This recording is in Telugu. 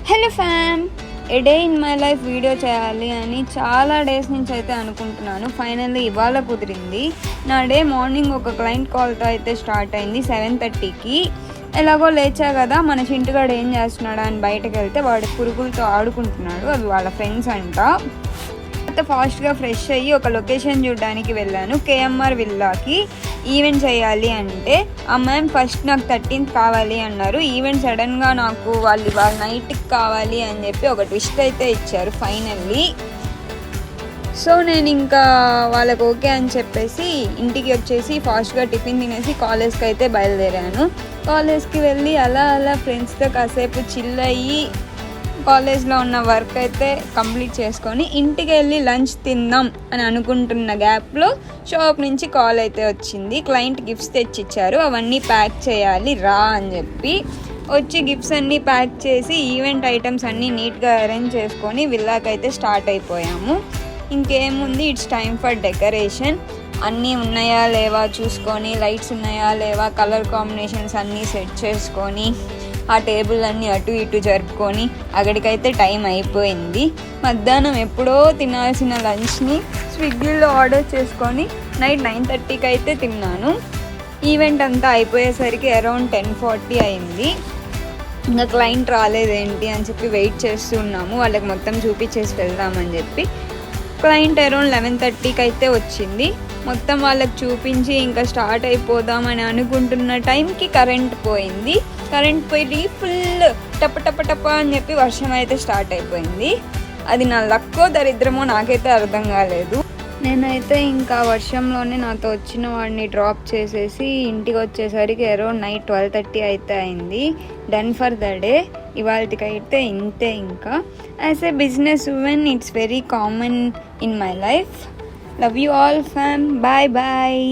Hello fam, a day in my life video చేయాలి అని చాలా డేస్ నుంచి అయితే అనుకుంటున్నాను. ఫైనల్లీ ఇవాళ కుదిరింది. నా డే మార్నింగ్ ఒక క్లయింట్ కాల్తో అయితే స్టార్ట్ అయింది 7:30కి. ఎలాగో లేచా కదా, మన చింటుగాడు ఏం చేస్తున్నాడా అని బయటకు వెళ్తే వాడు పురుగులతో ఆడుకుంటున్నాడు. అవి వాళ్ళ ఫ్రెండ్స్ అంట. ఫాస్ట్గా ఫ్రెష్ అయ్యి ఒక లొకేషన్ చూడడానికి వెళ్ళాను, కేఎంఆర్ విల్లాకి. ఈవెంట్ చేయాలి అంటే ఆ మ్యామ్ ఫస్ట్ నాకు 13th కావాలి అన్నారు. ఈవెంట్ సడన్గా నాకు వాళ్ళు వాళ్ళ నైట్కి కావాలి అని చెప్పి ఒక ట్విస్ట్ అయితే ఇచ్చారు ఫైనల్లీ. సో నేను ఇంకా వాళ్ళకి ఓకే అని చెప్పేసి ఇంటికి వచ్చేసి ఫాస్ట్గా టిఫిన్ తినేసి కాలేజ్కి అయితే బయలుదేరాను. కాలేజ్కి వెళ్ళి అలా ఫ్రెండ్స్తో కాసేపు చిల్ అయ్యి కాలేజ్లో ఉన్న వర్క్ అయితే కంప్లీట్ చేసుకొని ఇంటికి వెళ్ళి లంచ్ తిందాం అని అనుకుంటున్న గ్యాప్లో షాప్ నుంచి కాల్ అయితే వచ్చింది. క్లయింట్ గిఫ్ట్స్ తెచ్చిచ్చారు, అవన్నీ ప్యాక్ చేయాలి రా అని చెప్పి వచ్చి గిఫ్ట్స్ అన్నీ ప్యాక్ చేసి ఈవెంట్ ఐటమ్స్ అన్నీ నీట్గా అరేంజ్ చేసుకొని విల్లాకైతే స్టార్ట్ అయిపోయాము. ఇంకేముంది, ఇట్స్ టైమ్ ఫర్ డెకరేషన్. అన్నీ ఉన్నాయా లేవా చూసుకొని, లైట్స్ ఉన్నాయా లేవా, కలర్ కాంబినేషన్స్ అన్నీ సెట్ చేసుకొని ఆ టేబుల్ అన్నీ అటు ఇటు జరుపుకొని అక్కడికైతే టైం అయిపోయింది. మధ్యాహ్నం ఎప్పుడో తినాల్సిన లంచ్ని స్విగ్గీలో ఆర్డర్ చేసుకొని నైట్ 9:30కి అయితే తిన్నాను. ఈవెంట్ అంతా అయిపోయేసరికి అరౌండ్ 10:40 అయింది. ఇంకా క్లయింట్ రాలేదేంటి అని చెప్పి వెయిట్ చేస్తున్నాము, వాళ్ళకి మొత్తం చూపించేసి వెళ్దామని చెప్పి. క్లయింట్ అరౌండ్ 11:30కి అయితే వచ్చింది. మొత్తం వాళ్ళకి చూపించి ఇంకా స్టార్ట్ అయిపోదామని అనుకుంటున్న టైంకి కరెంట్ పోయింది. కరెంట్ పోయి ఫుల్ టప అని చెప్పి వర్షం అయితే స్టార్ట్ అయిపోయింది. అది నా లక్కో దరిద్రమో నాకైతే అర్థం కాలేదు. నేనైతే ఇంకా వర్షంలోనే నాతో వచ్చిన వాడిని డ్రాప్ చేసేసి ఇంటికి వచ్చేసరికి అరౌండ్ నైట్ 12:30 అయితే అయింది. Done for the day. ఇవాళకైతే ఇంతే. ఇంకా as a business woman it's very common in my life. Love you all fam. Bye bye.